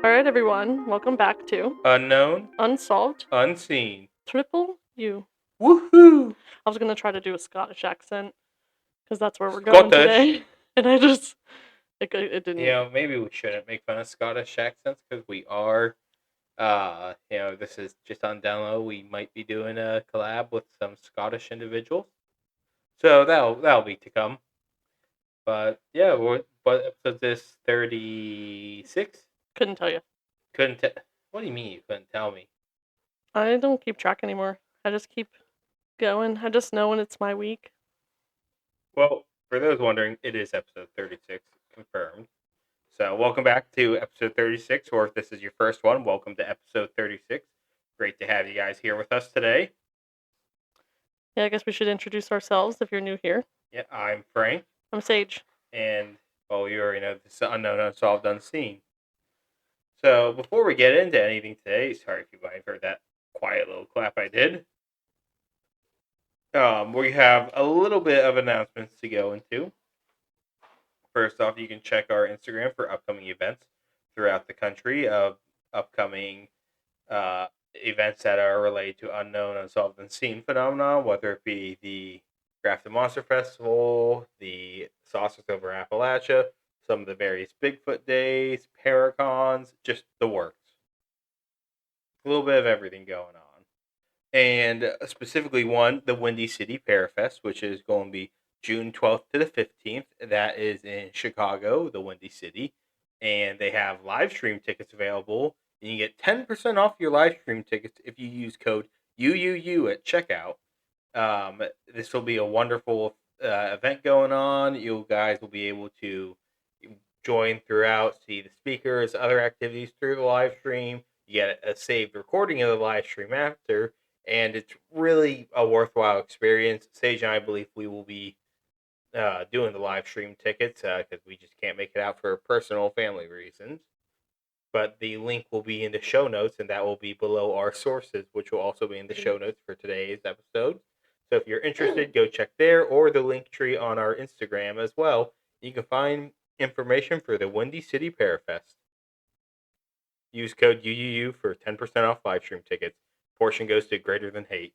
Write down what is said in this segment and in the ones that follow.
Alright, everyone, welcome back to Unknown, Unsolved unseen. Triple U. Woohoo! I was gonna try to do a Scottish accent, because that's where we're going Scottish. today. And I just, it didn't. Maybe we shouldn't make fun of Scottish accents because we are. This is just on download. We might be doing a collab with some Scottish individuals, so that'll be to come. But yeah, what episode is this? 36? Couldn't tell you. Couldn't. What do you mean you couldn't tell me? I don't keep track anymore. I just keep going. I just know when it's my week. Well, for those wondering, it is episode 36 confirmed. So, welcome back to episode 36, or if this is your first one, welcome to episode 36. Great to have you guys here with us today. Yeah, I guess we should introduce ourselves if you're new here. Yeah, I'm Frank. I'm Sage. And, well, you already know this is Unknown, Unsolved, Unseen. So, before we get into anything today, sorry if you might have heard that quiet little clap I did. We have a little bit of announcements to go into. First off, you can check our Instagram for upcoming events throughout the country of upcoming events that are related to unknown, unsolved, unseen phenomena, whether it be the Craft and Monster Festival, the Saucers over Appalachia, some of the various Bigfoot days, Paracons, just the works. A little bit of everything going on. And specifically the Windy City Parafest, which is going to be June 12th to the 15th. That is in Chicago, the Windy City. And they have live stream tickets available. And you get 10% off your live stream tickets if you use code UUU at checkout. This will be a wonderful event going on. You guys will be able to join throughout, see the speakers, other activities through the live stream. You get a saved recording of the live stream after. And it's really a worthwhile experience. Sage and I believe we will be doing the live stream tickets because we just can't make it out for personal family reasons. But the link will be in the show notes, and that will be below our sources, which will also be in the show notes for today's episode. So if you're interested, go check there or the link tree on our Instagram as well. You can find information for the Windy City Parafest. Use code UUU for 10% off live stream tickets. Portion goes to Greater Than Hate.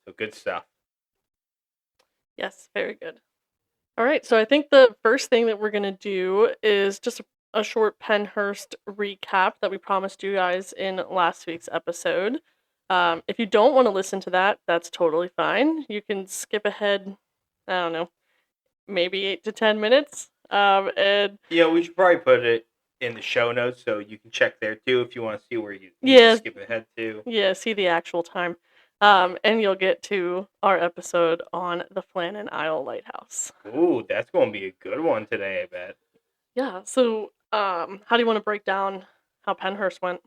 So good stuff. Yes, very good. All right, so I think the first thing that we're going to do is just a short Pennhurst recap that we promised you guys in last week's episode. If you don't want to listen to that, that's totally fine. You can skip ahead, I don't know, maybe 8 to 10 minutes. And yeah, we should probably put it in the show notes so you can check there too if you want to see where you need to skip ahead to. Yeah, see the actual time. And you'll get to our episode on the Flannan Isle Lighthouse. Ooh, that's going to be a good one today, I bet. Yeah, so how do you want to break down how Pennhurst went?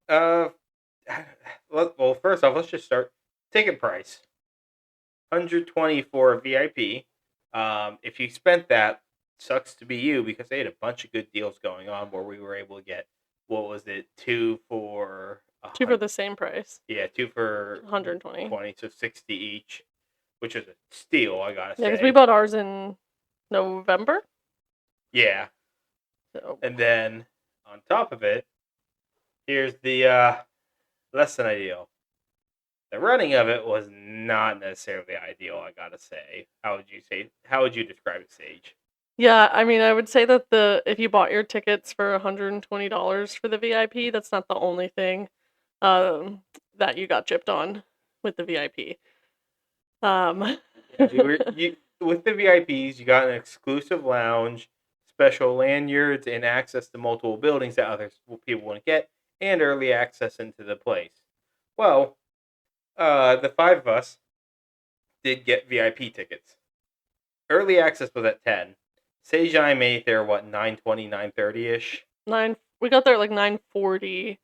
Well, first off, let's just start. Ticket price. $120 for a VIP. If you spent that, sucks to be you because they had a bunch of good deals going on where we were able to get, what was it, two for the same price. Yeah, 2 for 120. So 60 each, which is a steal, I gotta say. Yeah, because we bought ours in November. Yeah. So. And then on top of it, here's the less than ideal. The running of it was not necessarily ideal, I gotta say. How would you describe it, Sage? Yeah, I mean, I would say that if you bought your tickets for $120 for the VIP, that's not the only thing that you got gypped on with the VIP. With the VIPs, you got an exclusive lounge, special lanyards, and access to multiple buildings that other people wouldn't get, and early access into the place. Well, the 5 of us did get VIP tickets. Early access was at 10. Sage and I made it there, 9:20, 9:30-ish? We got there at 9:40,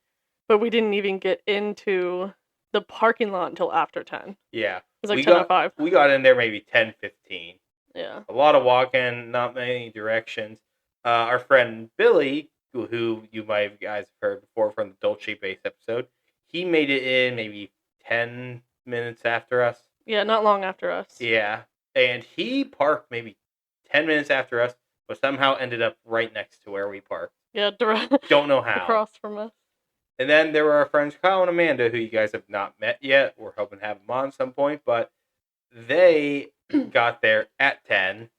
but we didn't even get into the parking lot until after 10. Yeah. It was 10:05. We got in there maybe 10:15. Yeah. A lot of walking, not many directions. Our friend Billy, who you might guys have heard before from the Dolce Base episode, he made it in maybe 10 minutes after us. Yeah, not long after us. Yeah. And he parked maybe 10 minutes after us, but somehow ended up right next to where we parked. Yeah, Don't know how. across from us. And then there were our friends Kyle and Amanda, who you guys have not met yet. We're hoping to have them on some point, but they got there at 10.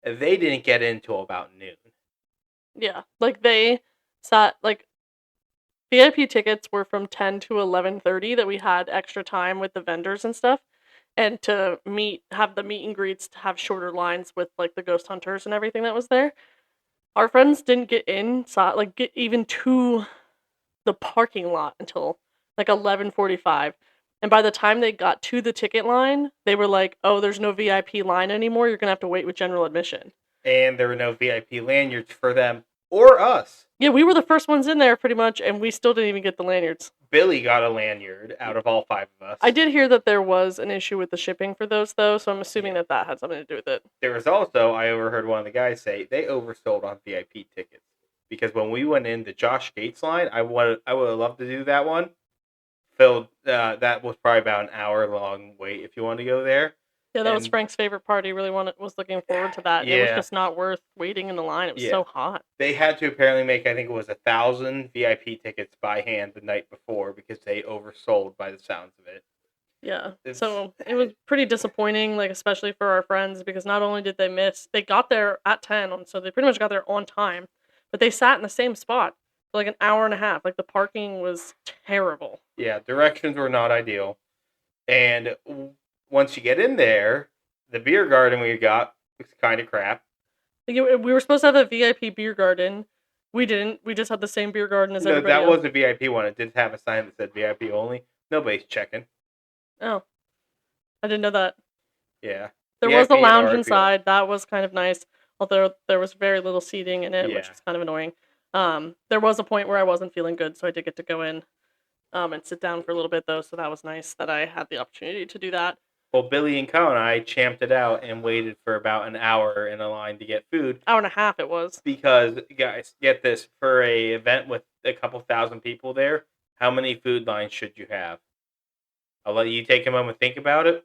They didn't get in till about noon. Yeah, like they sat like VIP tickets were from 10 to 11:30 that we had extra time with the vendors and stuff, and to have the meet and greets to have shorter lines with like the ghost hunters and everything that was there. Our friends didn't get get even to the parking lot until like 11:45. And by the time they got to the ticket line, they were like, "Oh, there's no VIP line anymore. You're going to have to wait with general admission." And there were no VIP lanyards for them or us. Yeah, we were the first ones in there pretty much, and we still didn't even get the lanyards. Billy got a lanyard out of all 5 of us. I did hear that there was an issue with the shipping for those, though, so I'm assuming that had something to do with it. There was also, I overheard one of the guys say, they oversold on VIP tickets. Because when we went in the Josh Gates line, I would have loved to do that one. Filled, that was probably about an hour long wait if you want to go there. Yeah, that was Frank's favorite part. He really was looking forward to that. And it was just not worth waiting in the line. It was so hot. They had to apparently make, I think it was 1,000 VIP tickets by hand the night before because they oversold by the sounds of it. Yeah, so it was pretty disappointing, like especially for our friends, because not only did they miss, they got there at 10, so they pretty much got there on time, but they sat in the same spot for like an hour and a half. Like the parking was terrible. Yeah, directions were not ideal. And once you get in there, the beer garden we got was kind of crap. We were supposed to have a VIP beer garden. We didn't. We just had the same beer garden as everybody else. That was a VIP one. It did have a sign that said VIP only. Nobody's checking. Oh. I didn't know that. Yeah. There was a lounge inside. That was kind of nice. Although there was very little seating in it, which was kind of annoying. There was a point where I wasn't feeling good, so I did get to go in and sit down for a little bit, though, so that was nice that I had the opportunity to do that. Well, Billy and Kyle and I champed it out and waited for about an hour in a line to get food. Hour and a half it was. Because, guys, get this, for a event with a couple thousand people there, how many food lines should you have? I'll let you take a moment to think about it.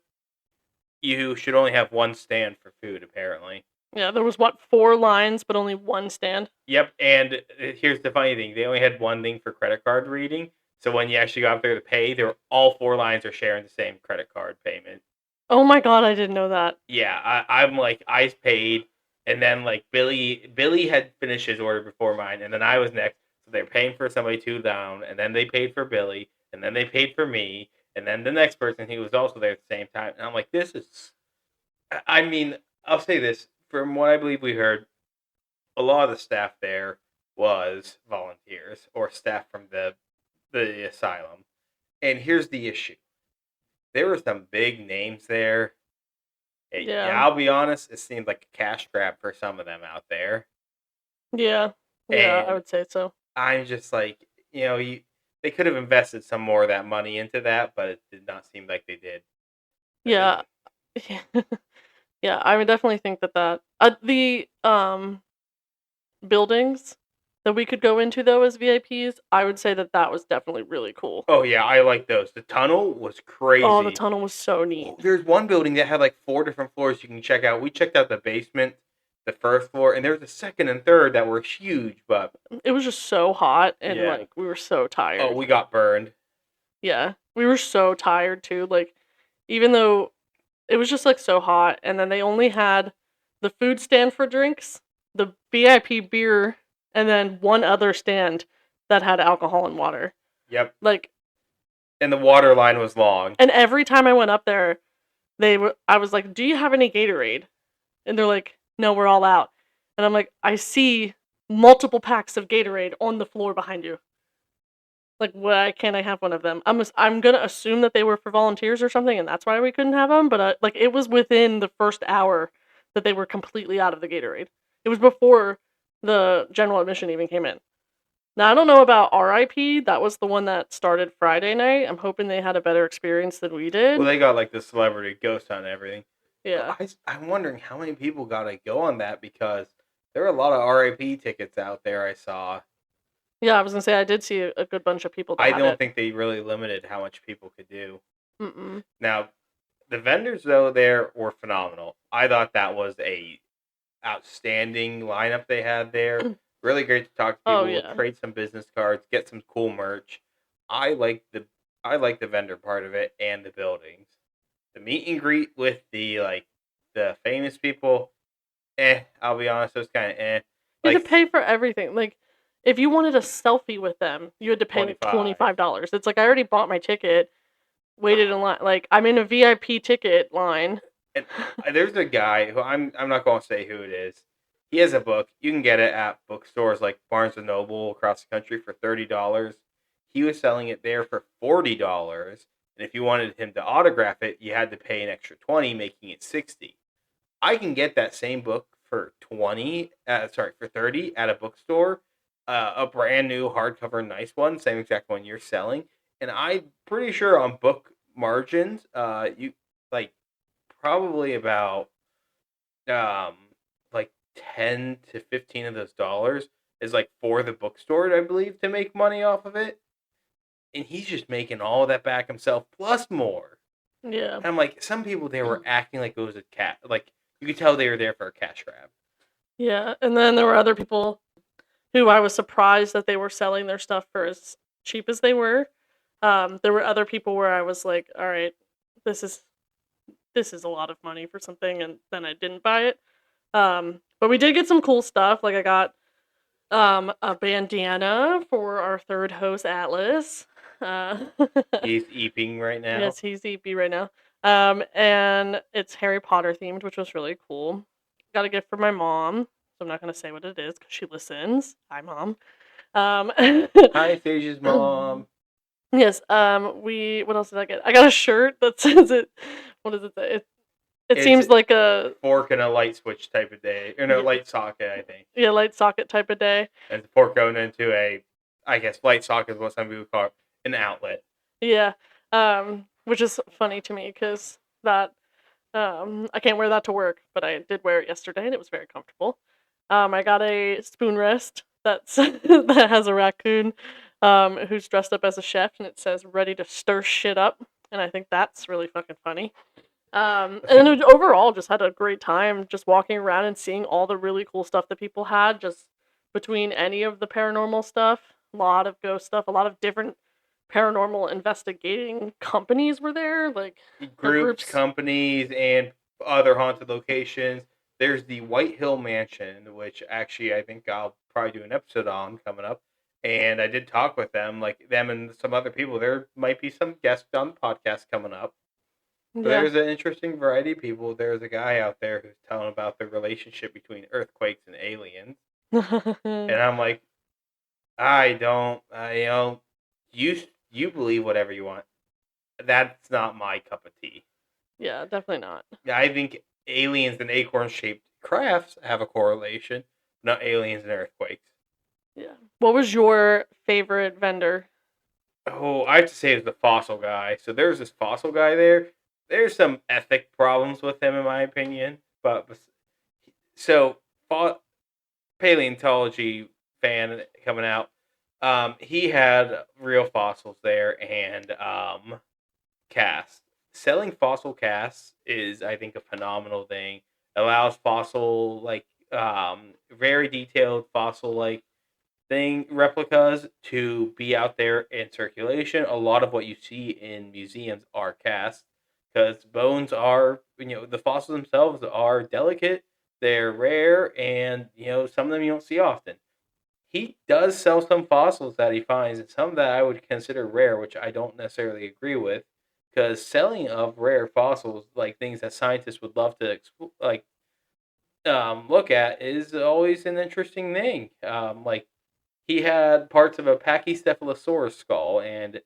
You should only have one stand for food, apparently. Yeah, there was, 4 lines, but only one stand? Yep, and here's the funny thing. They only had one thing for credit card reading, so when you actually go out there to pay, all 4 lines are sharing the same credit card payment. Oh my god, I didn't know that. Yeah, I'm like, I paid, and then like Billy had finished his order before mine, and then I was next, so they were paying for somebody 2 down, and then they paid for Billy, and then they paid for me, and then the next person, he was also there at the same time, and I'm like, this is, I mean, I'll say this, from what I believe we heard, a lot of the staff there was volunteers, or staff from the asylum, and here's the issue. There were some big names there. Yeah, I'll be honest, it seemed like a cash grab for some of them out there. Yeah, I would say so. I'm just like, they could have invested some more of that money into that, but it did not seem like they did. Yeah. Yeah, I would definitely think that the buildings that we could go into, though, as VIPs, I would say that was definitely really cool. Oh, yeah, I like those. The tunnel was crazy. Oh, the tunnel was so neat. There's one building that had like 4 different floors you can check out. We checked out the basement, the first floor, and there was a second and third that were huge, but it was just so hot, and like we were so tired. Oh, we got burned. Yeah, we were so tired, too. Like, even though it was just like so hot, and then they only had the food stand for drinks, the VIP beer, and then one other stand that had alcohol and water. Yep. Like, and the water line was long. And every time I went up there, I was like, "Do you have any Gatorade?" And they're like, "No, we're all out." And I'm like, "I see multiple packs of Gatorade on the floor behind you. Like, why can't I have one of them?" I'm gonna assume that they were for volunteers or something, and that's why we couldn't have them. But like, it was within the first hour that they were completely out of the Gatorade. It was before the general admission even came in. Now, I don't know about RIP. That was the one that started Friday night. I'm hoping they had a better experience than we did. Well, they got like the celebrity ghost hunt and everything. Yeah. I'm wondering how many people got to go on that, because there are a lot of RIP tickets out there I saw. Yeah, I was going to say, I did see a good bunch of people. I don't think they really limited how much people could do. Mm-mm. Now, the vendors, though, there were phenomenal. I thought that was a outstanding lineup they had there. Really great to talk to Oh people, yeah. trade some business cards, get some cool merch. I like the I like the vendor part of it and the buildings. The meet and greet with the famous people, I'll be honest, it was kind of You had like to pay for everything. Like, if you wanted a selfie with them, you had to pay like 25. $25. It's like I already bought my ticket, waited in line. Like I'm in a VIP ticket line. And there's a guy who I'm not going to say who it is. He has a book. You can get it at bookstores like Barnes and Noble across the country for $30. He was selling it there for $40, and if you wanted him to autograph it, you had to pay an extra 20, making it 60. I can get that same book for 20. For 30 at a bookstore, a brand new hardcover, nice one, same exact one you're selling, and I'm pretty sure on book margins, you like probably about um like 10 to 15 of those dollars is like for the bookstore, I believe, to make money off of it. And he's just making all of that back himself plus more. Yeah. And I'm like, some people they were acting like it was a cat, like you could tell they were there for a cash grab. Yeah. And then there were other people who I was surprised that they were selling their stuff for as cheap as they were. There were other people where I was like, all right, this is a lot of money for something, and then I didn't buy it. But we did get some cool stuff. Like I got a bandana for our third host, Atlas. Uh, He's eeping right now. yes, he's EP right now. And it's Harry Potter themed, which was really cool. Got a gift for my mom, so I'm not gonna say what it is because she listens. Hi, mom. Um, Hi, Saga's mom. yes. We. What else did I get? I got a shirt that says it. What does it say? It seems It's like a fork and a light switch type of day, or no, yeah, light socket, I think. yeah, light socket type of day. And the fork going into a, I guess, light socket is what some people call it, an outlet. Yeah. Which is funny to me because that I can't wear that to work, but I did wear it yesterday and it was very comfortable. I got a spoon rest that's that has a raccoon who's dressed up as a chef and it says ready to stir shit up, and I think that's really fucking funny. And then overall just had a great time just walking around and seeing all the really cool stuff that people had just between any of the paranormal stuff, a lot of ghost stuff, a lot of different paranormal investigating companies were there, like Groups, groups. companies, and other haunted locations. There's the White Hill Mansion, which actually I think I'll probably do an episode on coming up. And I did talk with them, like them and some other people. There might be some guests on the podcast coming up. But Yeah. there's an interesting variety of people. There's a guy out there who's telling about the relationship between earthquakes and aliens. And I'm like, you believe whatever you want. That's not my cup of tea. Yeah, definitely not. I think aliens and acorn shaped crafts have a correlation, not aliens and earthquakes. Yeah. What was your favorite vendor? Oh, I have to say it's the fossil guy. So there's this fossil guy there. There's some ethic problems with him, in my opinion. But so paleontology fan coming out. He had real fossils there and casts. Selling fossil casts is, I think, a phenomenal thing. Allows fossil very detailed fossil thing replicas to be out there in circulation. A lot of what you see in museums are casts because bones are, the fossils themselves are delicate, they're rare, and some of them you don't see often. He does sell some fossils that he finds, and some that I would consider rare, which I don't necessarily agree with, because selling of rare fossils, like things that scientists would love to look at, is always an interesting thing. Like he had parts of a Pachycephalosaurus skull, and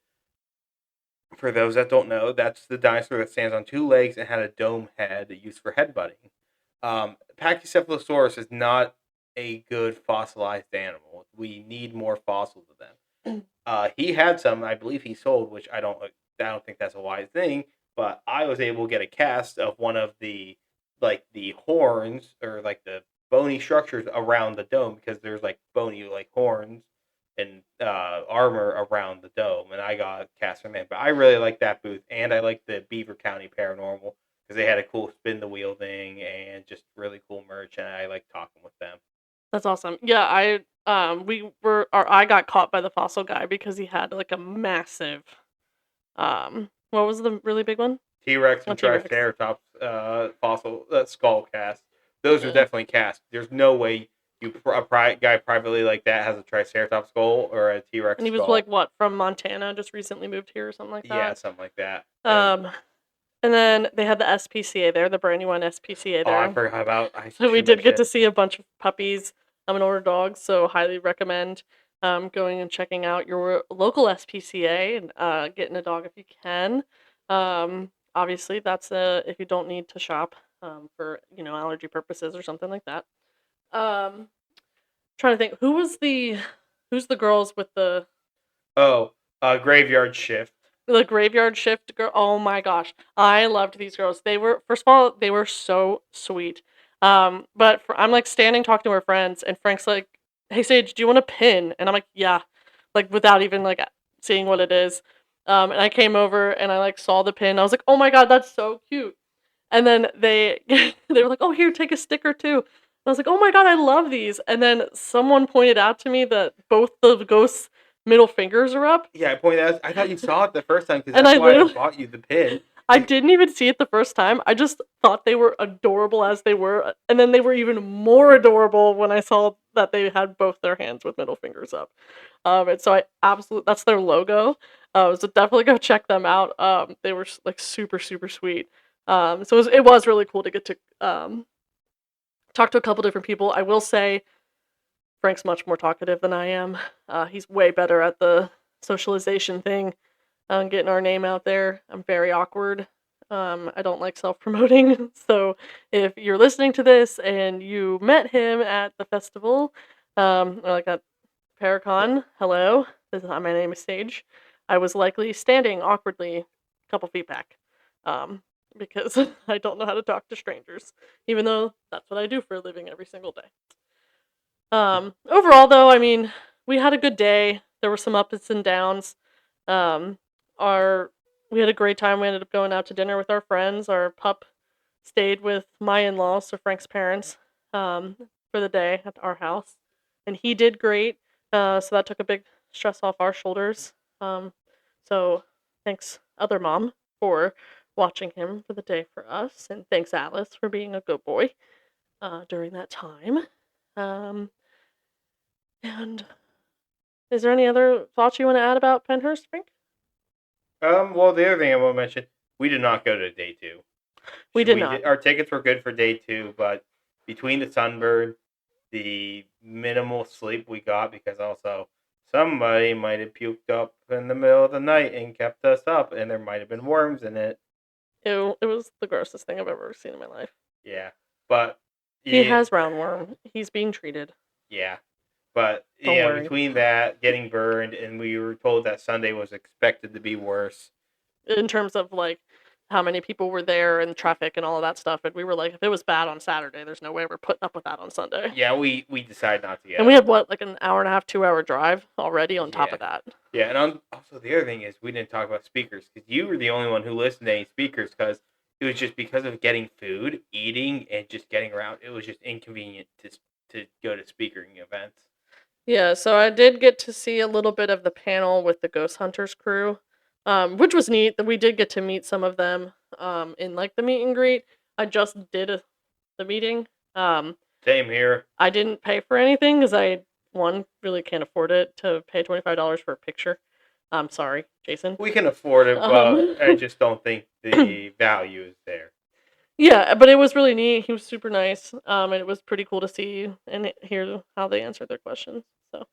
for those that don't know, that's the dinosaur that stands on two legs and had a dome head used for headbutting. Pachycephalosaurus is not a good fossilized animal. We need more fossils of them. He had some, I believe he sold, which I don't think that's a wise thing. But I was able to get a cast of one of the horns or like the bony structures around the dome because there's like bony like horns and armor around the dome, and I got cast from it. But I really like that booth, and I like the Beaver County Paranormal because they had a cool spin the wheel thing and just really cool merch, and I like talking with them. That's awesome. Yeah, I got caught by the fossil guy because he had like a massive what was the really big one? T-Rex A and T-Rex. Triceratops fossil skull cast. Those are Yeah. definitely cast. There's no way guy privately like that has a Triceratops skull or a And T-Rex he was skull. like what, from Montana, just recently moved here or something like Yeah, that. something like that. Um and then they had the SPCA there, the brand new one SPCA Oh, I there. forgot about. I So we should did get mention. to see a bunch of puppies and older dogs, so highly recommend going and checking out your local SPCA and getting a dog if you can. Obviously, that's if you don't need to shop for allergy purposes or something like that. Um, Trying to think who's the girls with Oh, graveyard shift. the graveyard shift girl. Oh my gosh, I loved these girls. They were, first of all, they were so sweet. I'm like standing talking to her friends, and Frank's like, "Hey Sage, do you want a pin?" And I'm like, "Yeah," like without even like seeing what it is. And I came over and I like saw the pin. I was like, "Oh my god, that's so cute!" And then they they were like, "Oh, here, take a sticker too." And I was like, "Oh my god, I love these." And then someone pointed out to me that both the ghosts' middle fingers are up. Yeah, I pointed out. I thought you saw it the first time because And that's I why I literally bought you the pin. I didn't even see it the first time. I just thought they were adorable as they were, and then they were even more adorable when I saw that they had both their hands with middle fingers up. And so I absolutely, that's their logo. So definitely go check them out. They were like super super sweet. So it was really cool to get to talk to a couple different people. I will say Frank's much more talkative than I am. He's way better at the socialization thing, getting our name out there. I'm very awkward. I don't like self promoting. So if you're listening to this and you met him at the festival, or like at Paracon, hello, my name is Sage. I was likely standing awkwardly a couple feet back, because I don't know how to talk to strangers, even though that's what I do for a living every single day. Overall, though, I mean, we had a good day. There were some ups and downs. Um, our We had a great time. We ended up going out to dinner with our friends. Our pup stayed with my in-laws, so Frank's parents, for the day at our house, and he did great. So that took a big stress off our shoulders. So thanks, other mom, for watching him for the day for us, and thanks Alice for being a good boy during that time. Um, and is there any other thoughts you want to add about Pennhurst, Frank? Well, the other thing I want to mention, we did not go to day two. We did not. Our tickets were good for day two, but between the sunburn, the minimal sleep we got, because also somebody might have puked up in the middle of the night and kept us up, and there might have been worms in it. It was the grossest thing I've ever seen in my life. Yeah, but He yeah, has roundworm. He's being treated. yeah, but Don't yeah, worry. between that, getting burned, and we were told that Sunday was expected to be worse. In terms of like how many people were there and traffic and all of that stuff, and we were like, if it was bad on Saturday, there's no way we're putting up with that on Sunday. Yeah, we decided not to go. And we had what, like an hour and a half, 2 hour drive already on top of that. Yeah, and also the other thing is we didn't talk about speakers because you were the only one who listened to any speakers because it was just because of getting food, eating, and just getting around. It was just inconvenient to go to speaking events. Yeah, so I did get to see a little bit of the panel with the Ghost Hunters crew, which was neat. We did get to meet some of them in like the meet and greet. I just did the meeting. Same here. I didn't pay for anything because one, really can't afford it to pay $25 for a picture. I'm sorry, Jason. We can afford it, but I just don't think the value is there. Yeah, but it was really neat. He was super nice, and it was pretty cool to see and hear how they answered their questions. So,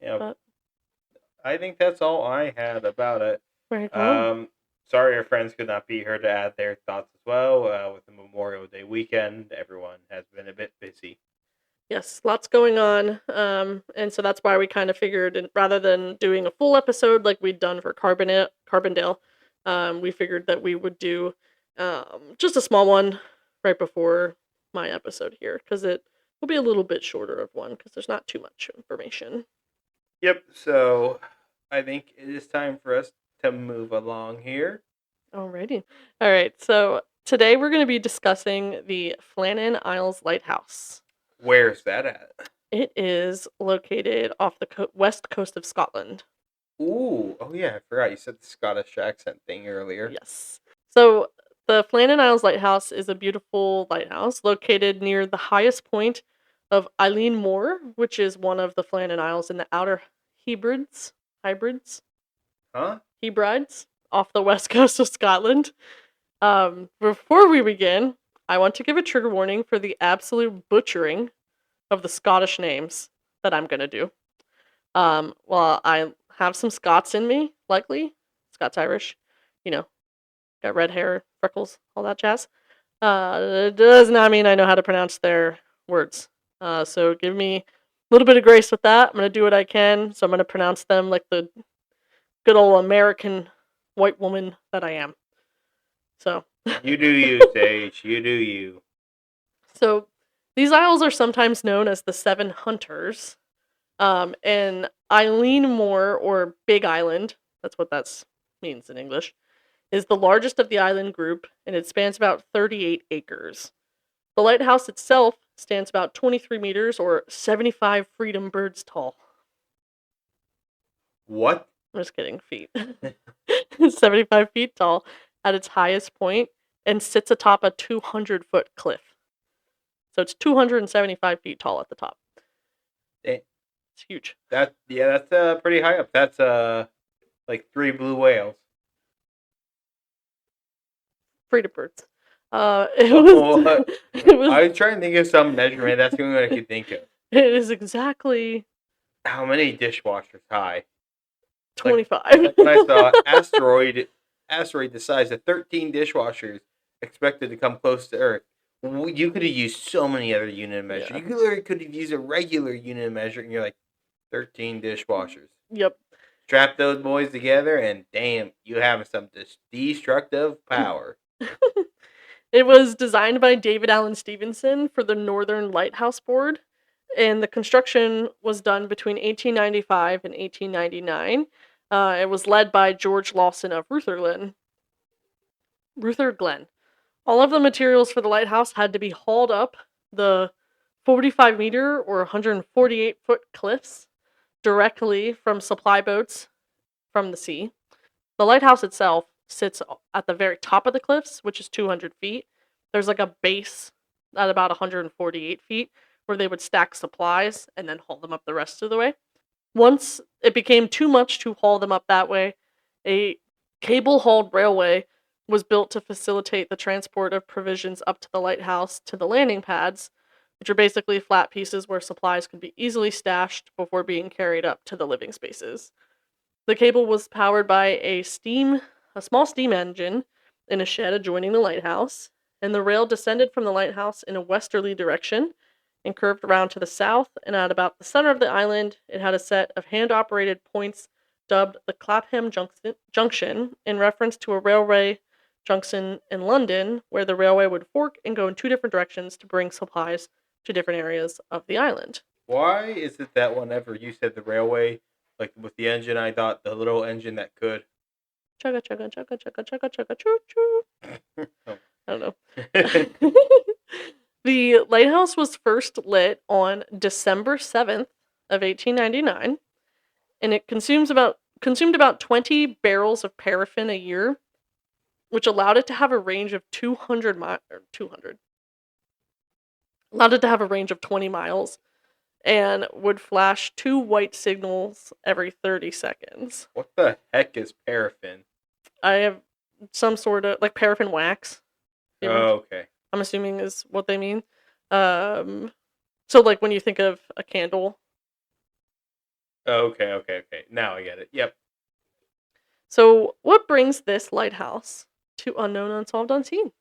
Yeah, but, I think that's all I had about it. very cool. Sorry our friends could not be here to add their thoughts as well. With the Memorial Day weekend, everyone has been a bit busy. Yes, lots going on, and so that's why we kind of figured, rather than doing a full episode like we'd done for Carbondale, we figured that we would do just a small one right before my episode here, because it will be a little bit shorter of one, because there's not too much information. Yep, so I think it is time for us to move along here. Alrighty. Alright, so today we're going to be discussing the Flannan Isles Lighthouse. Where's that at? It is located off the west coast of Scotland. Ooh, oh yeah, I forgot you said the Scottish accent thing earlier. Yes. So the Flannan Isles Lighthouse is a beautiful lighthouse located near the highest point of Eileen Moor, which is one of the Flannan Isles in the Outer Hybrids, Huh? Hebrides, off the west coast of Scotland. Before we begin, I want to give a trigger warning for the absolute butchering of the Scottish names that I'm gonna do. Well, I have some Scots in me, likely Scots Irish, you know, got red hair, freckles, all that jazz. It does not mean I know how to pronounce their words. So give me a little bit of grace with that. I'm gonna do what I can. So I'm gonna pronounce them like the good old American white woman that I am. So You do you, Sage. You do you. So these isles are sometimes known as the Seven Hunters. And Eileen Moor, or Big Island, that's what that means in English, is the largest of the island group, and it spans about 38 acres. The lighthouse itself stands about 23 meters, or 75 freedom birds tall. What? I'm just kidding, feet. 75 feet tall at its highest point, and sits atop a 200-foot cliff. So it's 275 feet tall at the top. Dang. It's huge. That's pretty high up. That's like 3 blue whales. Freedom birds. It was. It was. I was trying to think of some measurement. That's the only one I could think of. It is exactly How many dishwashers high? 25. Like when I saw asteroid the size of 13 dishwashers expected to come close to Earth. You could have used so many other unit of measure. Yeah. You literally could have used a regular unit of measure, and you're like 13 dishwashers. Yep. Strap those boys together, and damn, you have some destructive power. It was designed by David Allen Stevenson for the Northern Lighthouse Board, and the construction was done between 1895 and 1899. It was led by George Lawson of Rutherglen. All of the materials for the lighthouse had to be hauled up the 45-meter or 148-foot cliffs directly from supply boats from the sea. The lighthouse itself sits at the very top of the cliffs, which is 200 feet. There's like a base at about 148 feet where they would stack supplies and then haul them up the rest of the way. Once it became too much to haul them up that way, a cable-hauled railway was built to facilitate the transport of provisions up to the lighthouse to the landing pads, which are basically flat pieces where supplies could be easily stashed before being carried up to the living spaces. The cable was powered by a small steam engine in a shed adjoining the lighthouse, and the rail descended from the lighthouse in a westerly direction and curved around to the south, and at about the center of the island, it had a set of hand-operated points dubbed the Clapham Junction in reference to a railway junction in London, where the railway would fork and go in two different directions to bring supplies to different areas of the island. Why is it that whenever you said the railway, like with the engine, I thought the little engine that could chugga chugga chugga chugga chugga chugga choo choo. Oh. I don't know. The lighthouse was first lit on December 7th of 1899, and it consumed about 20 barrels of paraffin a year, which allowed it to have a range of 200 allowed it to have a range of 20 miles and would flash 2 white signals every 30 seconds. What the heck is paraffin? I have some sort of like paraffin wax. Oh, okay. I'm assuming is what they mean. So like when you think of a candle. Okay. Now I get it. Yep. So what brings this lighthouse to unknown, unsolved, unseen?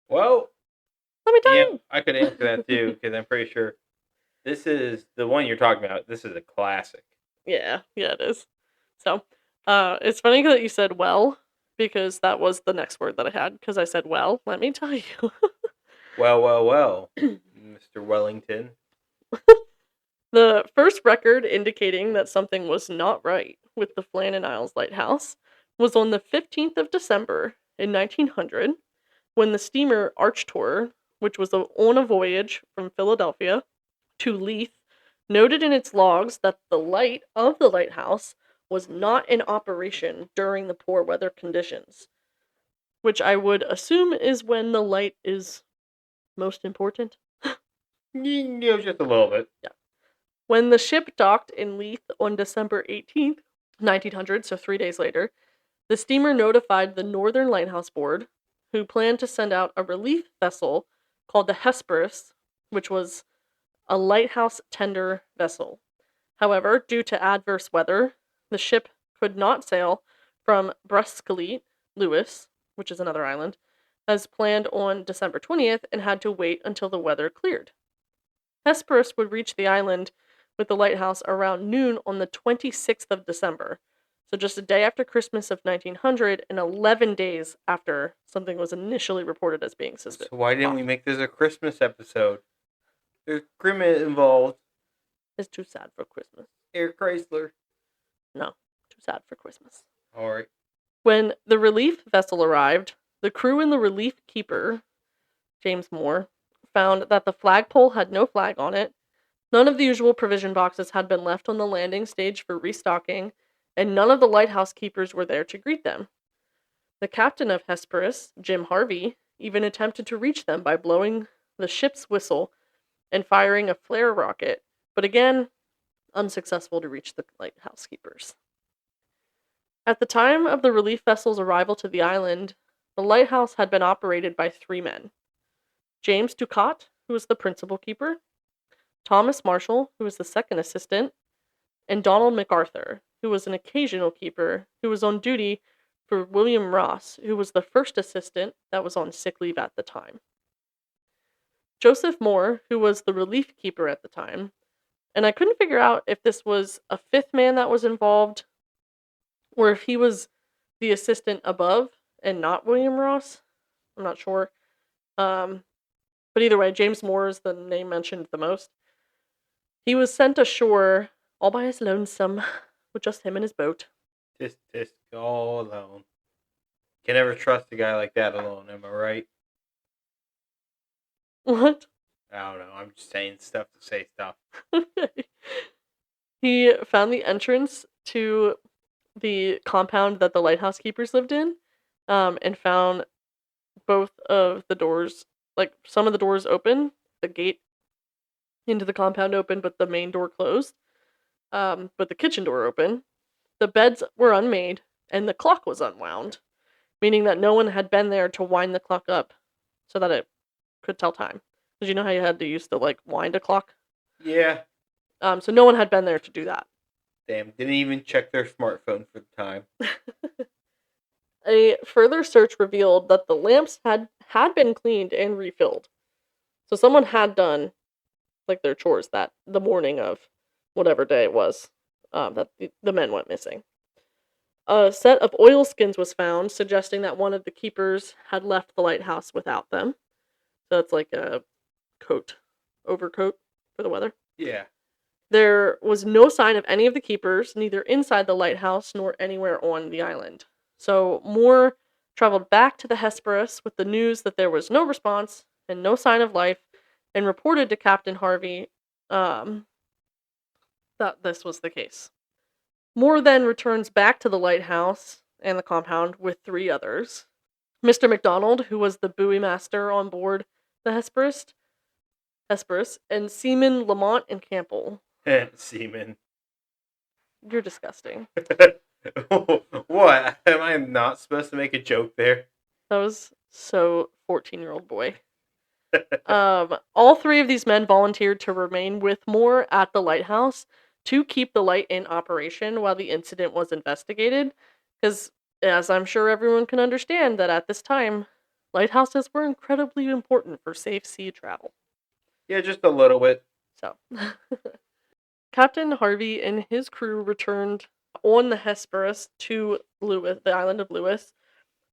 Well, let me tell you. I could answer that too, because I'm pretty sure this is the one you're talking about. This is a classic. Yeah, it is. So, it's funny that you said well, because that was the next word that I had, because I said, well, let me tell you. Well, Mr. Wellington. The first record indicating that something was not right with the Flannan Isles Lighthouse was on the 15th of December in 1900, when the steamer Archtor, which was on a voyage from Philadelphia, to Leith noted in its logs that the light of the lighthouse was not in operation during the poor weather conditions, which I would assume is when the light is most important. Just a little bit. Yeah. When the ship docked in Leith on December 18th, 1900, so 3 days later, the steamer notified the Northern Lighthouse Board, who planned to send out a relief vessel called the Hesperus, which was a lighthouse tender vessel. However, due to adverse weather, the ship could not sail from Bruskelet, Lewis, which is another island, as planned on December 20th and had to wait until the weather cleared. Hesperus would reach the island with the lighthouse around noon on the 26th of December, so just a day after Christmas of 1900 and 11 days after something was initially reported as being suspicious. So why didn't we make this a Christmas episode? There's Grimmett involved. It's too sad for Christmas. Air Chrysler. No, too sad for Christmas. Alright. When the relief vessel arrived, the crew and the relief keeper, James Moore, found that the flagpole had no flag on it, none of the usual provision boxes had been left on the landing stage for restocking, and none of the lighthouse keepers were there to greet them. The captain of Hesperus, Jim Harvey, even attempted to reach them by blowing the ship's whistle and firing a flare rocket, but again, unsuccessful to reach the lighthouse keepers. At the time of the relief vessel's arrival to the island, the lighthouse had been operated by 3 men. James Ducat, who was the principal keeper, Thomas Marshall, who was the second assistant, and Donald MacArthur, who was an occasional keeper, who was on duty for William Ross, who was the first assistant that was on sick leave at the time. Joseph Moore, who was the relief keeper at the time, and I couldn't figure out if this was a 5th man that was involved, or if he was the assistant above and not William Ross. I'm not sure. But either way, James Moore is the name mentioned the most. He was sent ashore all by his lonesome, with just him and his boat. Tisk all alone. Can never trust a guy like that alone, am I right? What? I don't know, I'm just saying stuff to say stuff. He found the entrance to the compound that the lighthouse keepers lived in, and found both of the doors, like some of the doors open, the gate into the compound open, but the main door closed, but the kitchen door open. The beds were unmade, and the clock was unwound, meaning that no one had been there to wind the clock up so that it could tell time. Did you know how you had to use to, like, wind a clock? Yeah. So no one had been there to do that. Damn, didn't even check their smartphone for the time. A further search revealed that the lamps had been cleaned and refilled. So someone had done, like, their chores the morning of whatever day it was that the men went missing. A set of oilskins was found, suggesting that one of the keepers had left the lighthouse without them. So it's like a overcoat for the weather. Yeah. There was no sign of any of the keepers, neither inside the lighthouse nor anywhere on the island. So Moore traveled back to the Hesperus with the news that there was no response and no sign of life, and reported to Captain Harvey that this was the case. Moore then returns back to the lighthouse and the compound with 3 others. Mr. MacDonald, who was the buoy master on board the Hesperus, and Seaman Lamont and Campbell. Seaman. You're disgusting. What? Am I not supposed to make a joke there? That was so 14-year-old boy. All 3 of these men volunteered to remain with Moore at the lighthouse to keep the light in operation while the incident was investigated, because, as I'm sure everyone can understand, that at this time, lighthouses were incredibly important for safe sea travel. Yeah, just a little bit. So, Captain Harvey and his crew returned on the Hesperus to Lewis, the island of Lewis,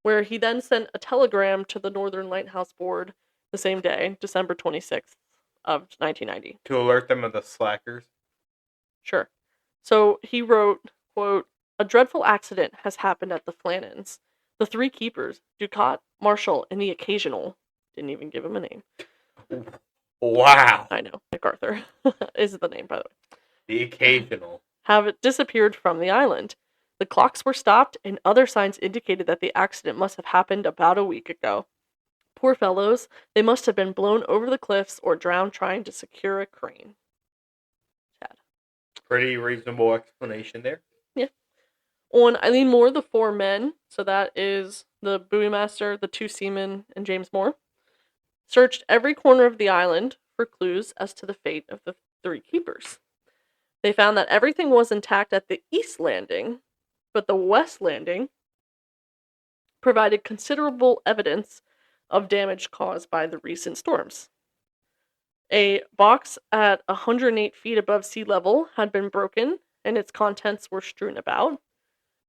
where he then sent a telegram to the Northern Lighthouse Board the same day, December 26th of 1990. To alert them of the slackers? Sure. So he wrote, quote, "A dreadful accident has happened at the Flannans. The 3 keepers, Ducat, Marshall, and the occasional," didn't even give him a name, Wow. I know, MacArthur is the name, by the The way, occasional. have disappeared from the island. The clocks were stopped, and other signs indicated that the accident must have happened about a week ago. Poor fellows, they must have been blown over the cliffs or drowned trying to secure a crane. Sad. Pretty reasonable explanation there. Yeah. On Eileen Moore, the 4 men, so that is the buoy master, the 2 seamen, and James Moore, searched every corner of the island for clues as to the fate of the 3 keepers. They found that everything was intact at the east landing, but the west landing provided considerable evidence of damage caused by the recent storms. A box at 108 feet above sea level had been broken, and its contents were strewn about.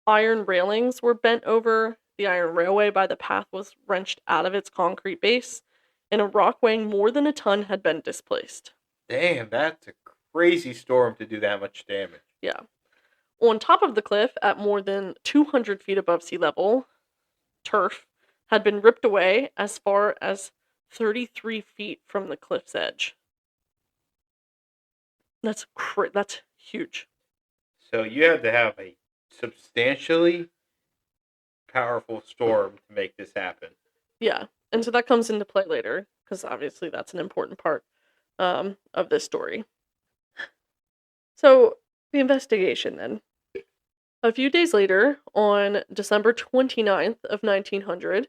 Iron railings were bent over, the iron railway by the path was wrenched out of its concrete base, and a rock weighing more than a ton had been displaced. Damn, that's a crazy storm to do that much damage. Yeah. On top of the cliff, at more than 200 feet above sea level, turf had been ripped away as far as 33 feet from the cliff's edge. That's huge. So you had to have a substantially powerful storm to make this happen. Yeah, and so that comes into play later, because obviously that's an important part of this story. So, the investigation then. A few days later, on December 29th of 1900,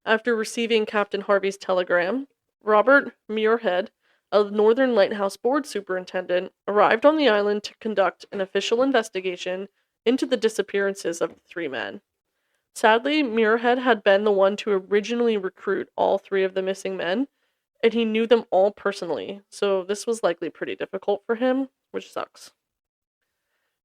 after receiving Captain Harvey's telegram, Robert Muirhead, a Northern Lighthouse board superintendent, arrived on the island to conduct an official investigation into the disappearances of the 3 men. Sadly, Muirhead had been the one to originally recruit all 3 of the missing men, and he knew them all personally, so this was likely pretty difficult for him, which sucks.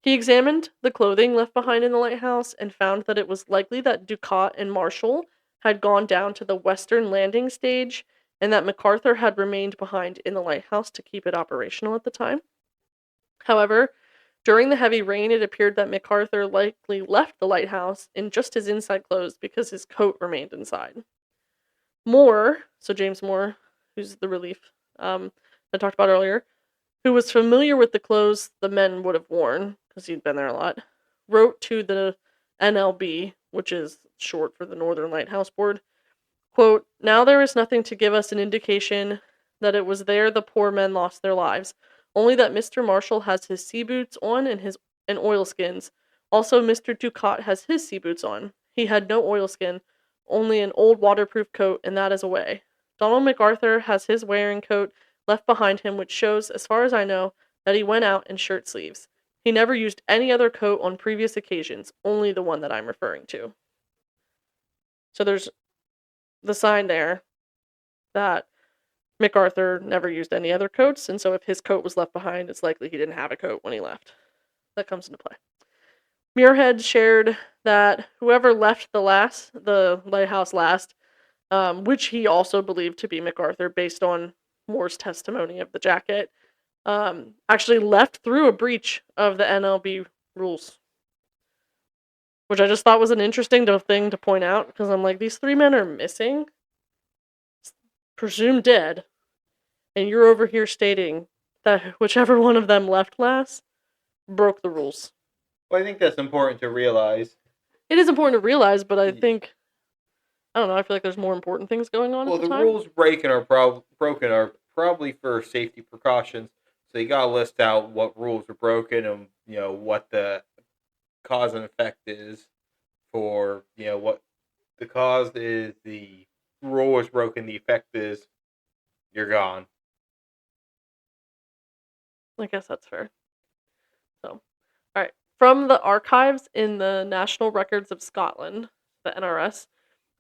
He examined the clothing left behind in the lighthouse and found that it was likely that Ducat and Marshall had gone down to the western landing stage and that MacArthur had remained behind in the lighthouse to keep it operational at the time. However, during the heavy rain, it appeared that MacArthur likely left the lighthouse in just his inside clothes because his coat remained inside. Moore, so James Moore, who's the relief I talked about earlier, who was familiar with the clothes the men would have worn, because he'd been there a lot, wrote to the NLB, which is short for the Northern Lighthouse Board, quote, "Now there is nothing to give us an indication that it was there the poor men lost their lives, only that Mr. Marshall has his sea boots on and oilskins. Also, Mr. Ducat has his sea boots on. He had no oilskin, only an old waterproof coat, and that is away. Donald MacArthur has his wearing coat left behind him, which shows, as far as I know, that he went out in shirt sleeves. He never used any other coat on previous occasions, only the one that I'm referring to." So there's the sign there that MacArthur never used any other coats, and so if his coat was left behind, it's likely he didn't have a coat when he left. That comes into play. Muirhead shared that whoever left the lighthouse last, which he also believed to be MacArthur based on Moore's testimony of the jacket, actually left through a breach of the NLB rules. Which I just thought was an interesting thing to point out, because I'm like, these 3 men are missing, presumed dead, and you're over here stating that whichever one of them left last broke the rules. Well, I think that's important to realize. It is important to realize, but I think, I don't know, I feel like there's more important things going on Well, at the the time. rules broken are probably for safety precautions. So you gotta list out what rules are broken and what the cause and effect is for what the cause is, the rule is broken, the effect is you're gone. I guess that's fair. So, alright. From the archives in the National Records of Scotland, the NRS,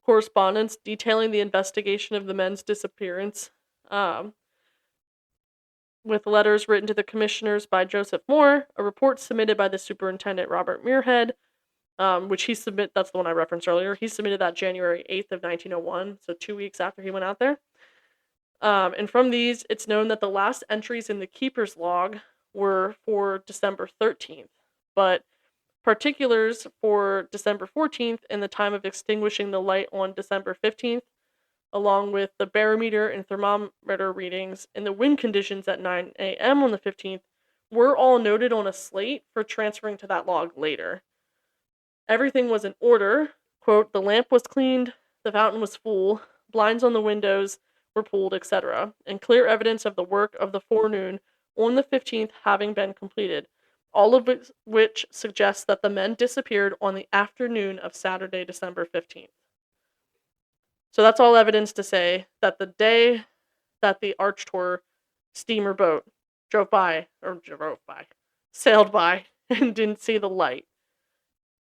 correspondence detailing the investigation of the men's disappearance, with letters written to the commissioners by Joseph Moore, a report submitted by the superintendent Robert Muirhead, which that's the one I referenced earlier. He submitted that January 8th of 1901, so 2 weeks after he went out there. And from these, it's known that the last entries in the keeper's log were for December 13th, but particulars for December 14th and the time of extinguishing the light on December 15th along with the barometer and thermometer readings and the wind conditions at 9 a.m. on the 15th, were all noted on a slate for transferring to that log later. Everything was in order. Quote, the lamp was cleaned, the fountain was full, blinds on the windows were pulled, etc., and clear evidence of the work of the forenoon on the 15th having been completed, all of which suggests that the men disappeared on the afternoon of Saturday, December 15th. So that's all evidence to say that the day that the Arch Tour steamer boat sailed by, and didn't see the light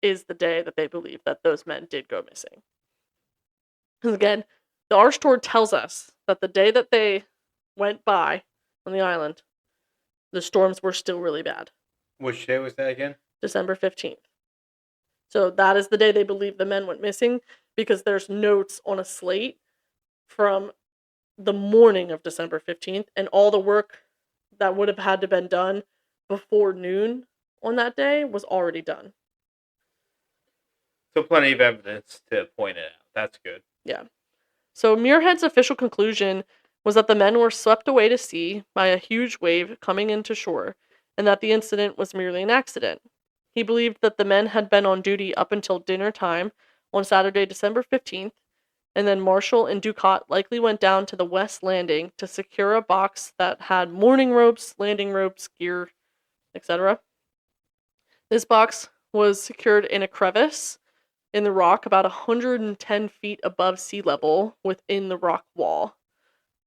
is the day that they believe that those men did go missing. Because again, the Arch Tour tells us that the day that they went by on the island, the storms were still really bad. Which day was that again? December 15th. So that is the day they believe the men went missing, because there's notes on a slate from the morning of December 15th, and all the work that would have had to been done before noon on that day was already done. So plenty of evidence to point it out. That's good. Yeah. So Muirhead's official conclusion was that the men were swept away to sea by a huge wave coming into shore, and that the incident was merely an accident. He believed that the men had been on duty up until dinner time on Saturday, December 15th, and then Marshall and Ducat likely went down to the west landing to secure a box that had mooring ropes, landing ropes, gear, etc. This box was secured in a crevice in the rock about 110 feet above sea level within the rock wall.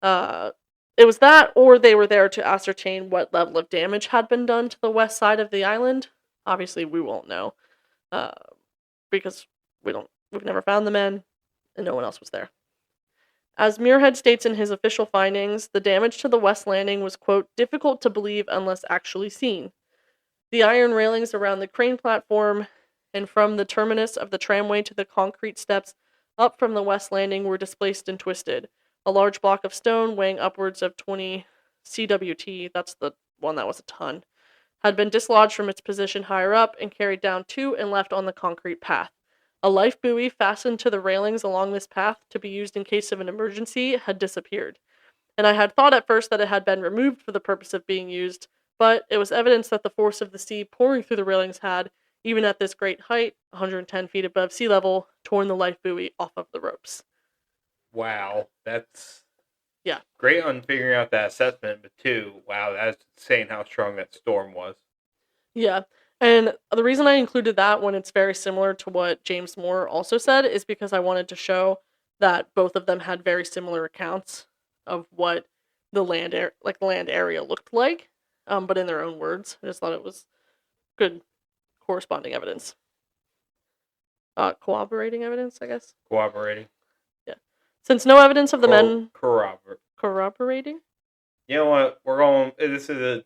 It was that, or they were there to ascertain what level of damage had been done to the west side of the island. Obviously, we won't know, because we've never found the men, and no one else was there. As Muirhead states in his official findings, the damage to the west landing was, quote, difficult to believe unless actually seen. The iron railings around the crane platform and from the terminus of the tramway to the concrete steps up from the west landing were displaced and twisted. A large block of stone weighing upwards of 20 cwt, that's the one that was a ton, had been dislodged from its position higher up and carried down to and left on the concrete path. A life buoy fastened to the railings along this path to be used in case of an emergency had disappeared. And I had thought at first that it had been removed for the purpose of being used, but it was evidence that the force of the sea pouring through the railings had, even at this great height, 110 feet above sea level, torn the life buoy off of the ropes. Wow, that's Yeah. great on figuring out that assessment, but too, wow, that's insane how strong that storm was. Yeah. And the reason I included that when it's very similar to what James Moore also said is because I wanted to show that both of them had very similar accounts of what the land area looked like, but in their own words. I just thought it was good corresponding evidence. Corroborating evidence, I guess. Cooperating. Yeah. Since no evidence of the men corroborating. You know what? We're going. This is a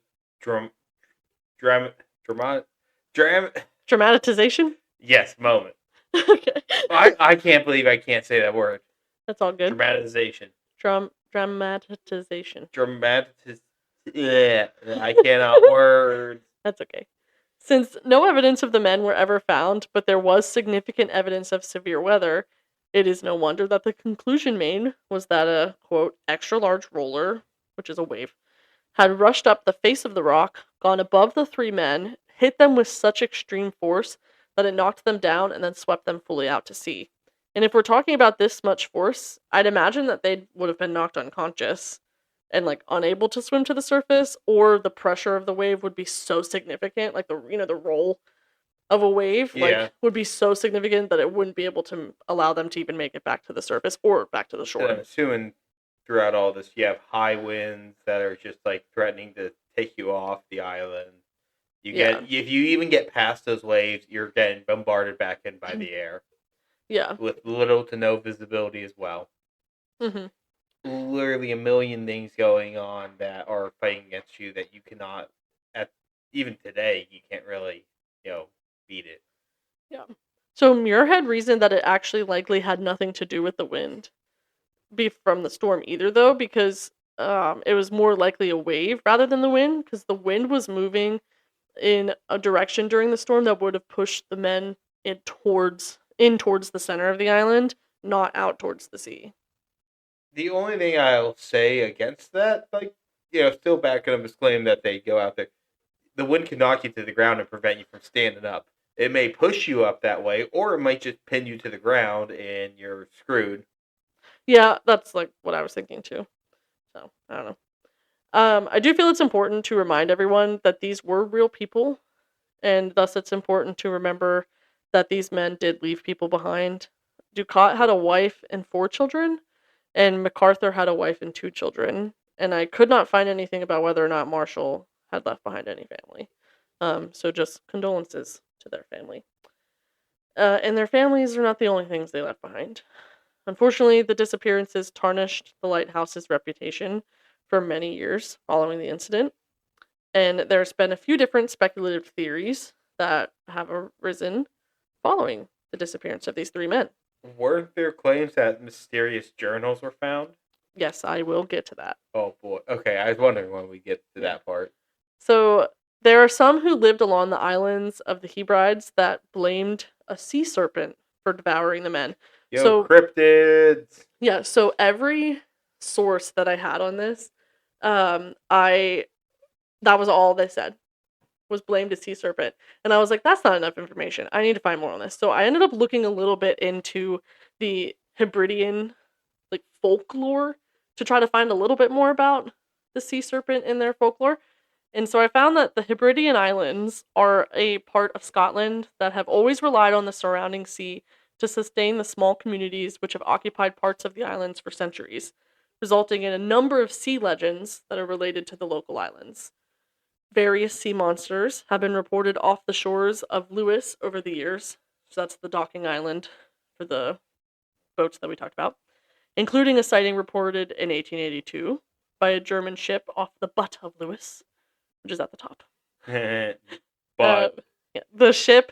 Dramatization? Yes, moment. Okay. I can't believe I can't say that word. That's all good. Dramatization. Dramatization. Yeah, I cannot word. That's okay. Since no evidence of the men were ever found, but there was significant evidence of severe weather, it is no wonder that the conclusion made was that a, quote, extra large roller, which is a wave, had rushed up the face of the rock, gone above the three men, hit them with such extreme force that it knocked them down and then swept them fully out to sea. And if we're talking about this much force, I'd imagine that they would have been knocked unconscious and unable to swim to the surface, or the pressure of the wave would be so significant, the roll of a wave would be so significant that it wouldn't be able to allow them to even make it back to the surface or back to the shore. I'm assuming throughout all this you have high winds that are just threatening to take you off the island. If you even get past those waves, you're getting bombarded back in by the air. Yeah. With little to no visibility as well. Mm-hmm. Literally a million things going on that are fighting against you that you cannot, even today, you can't really, beat it. Yeah. So Muirhead reasoned that it actually likely had nothing to do with the wind from the storm either, though, because it was more likely a wave rather than the wind, because the wind was moving in a direction during the storm that would have pushed the men in towards the center of the island, not out towards the sea. The only thing I'll say against that, like, still backing up his claim that they go out there, the wind can knock you to the ground and prevent you from standing up. It may push you up that way, or it might just pin you to the ground and you're screwed. Yeah, that's like what I was thinking too. So I don't know. I do feel it's important to remind everyone that these were real people, and thus it's important to remember that these men did leave people behind. Ducat had a wife and 4 children, and MacArthur had a wife and 2 children. And I could not find anything about whether or not Marshall had left behind any family. So just condolences to their family. And their families are not the only things they left behind. Unfortunately, the disappearances tarnished the lighthouse's reputation for many years following the incident. And there's been a few different speculative theories that have arisen following the disappearance of these 3 men. Weren't there claims that mysterious journals were found? Yes, I will get to that. Oh boy. Okay, I was wondering when we get to that part. So, there are some who lived along the islands of the Hebrides that blamed a sea serpent for devouring the men. Yo, So, cryptids. yeah, so every source that I had on this, I that was all they said was blamed a sea serpent. And I was like, that's not enough information. I need to find more on this. So I ended up looking a little bit into the Hebridean like folklore to try to find a little bit more about the sea serpent in their folklore. And so I found that the Hebridean Islands are a part of Scotland that have always relied on the surrounding sea to sustain the small communities which have occupied parts of the islands for centuries, resulting in a number of sea legends that are related to the local islands. Various sea monsters have been reported off the shores of Lewis over the years. So that's the docking island for the boats that we talked about, including a sighting reported in 1882 by a German ship off the butt of Lewis, which is at the top. But Yeah, the ship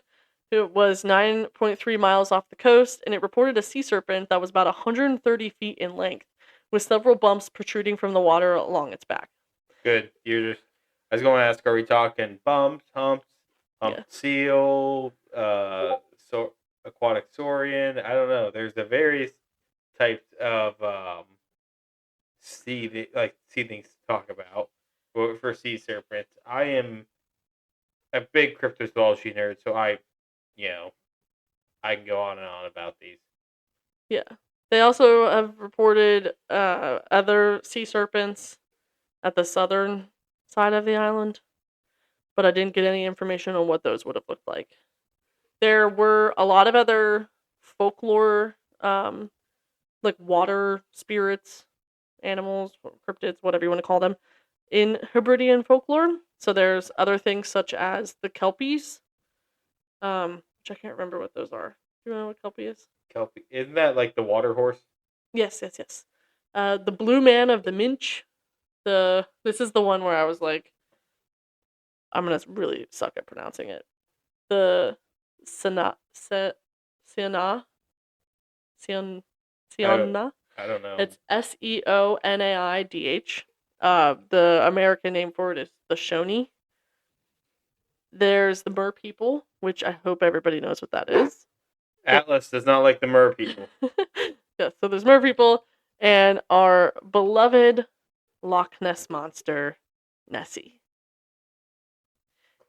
it was 9.3 miles off the coast, and it reported a sea serpent that was about 130 feet in length, with several bumps protruding from the water along its back. good. You're just. I was going to ask, are we talking bumps, humps, Yeah. seal, so aquatic saurian? I don't know. There's the various types of sea things to talk about for sea serpents. I am a big cryptozoology nerd, so you know, I can go on and on about these. Yeah. They also have reported other sea serpents at the southern side of the island, but I didn't get any information on what those would have looked like. There were a lot of other folklore, like water spirits, animals, cryptids, whatever you want to call them, in Hebridean folklore. So there's other things such as the Kelpies, which I can't remember what those are. Do you know what Kelpie is? Kelpie, isn't that like the water horse? Yes, yes, yes. The Blue Man of the Minch. This is the one where I was like, I'm gonna really suck at pronouncing it. The Siona Sion I don't. Sionna. I don't know. It's Seonaidh. The American name for it is the Shawnee. There's the Mer people, which I hope everybody knows what that is. Atlas does not like the mer people. Yeah, so there's Mer people and our beloved Loch Ness monster, Nessie.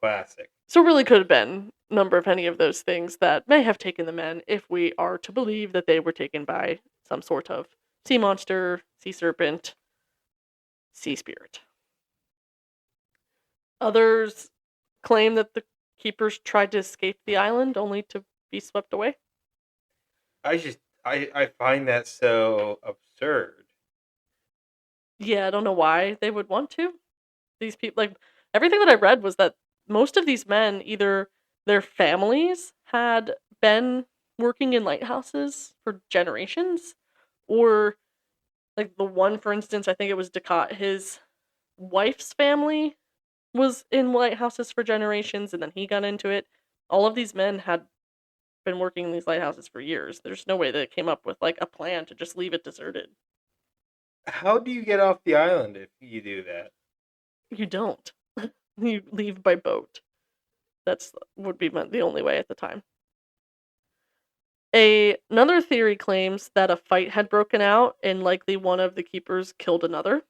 Classic. So really could have been a number of any of those things that may have taken the men if we are to believe that they were taken by some sort of sea monster, sea serpent, sea spirit. Others claim that the keepers tried to escape the island only to be swept away. I find that so absurd. Yeah, I don't know why they would want to. These people, like, everything that I read was that most of these men, either their families had been working in lighthouses for generations, or, like, the one, for instance, I think it was Ducat, his wife's family was in lighthouses for generations, and then he got into it. All of these men had been working in these lighthouses for years. There's no way they came up with, like, a plan to just leave it deserted. How do you get off the island if you do that? You don't. You leave by boat. That's would be the only way at the time. Another theory claims that a fight had broken out and likely one of the keepers killed another.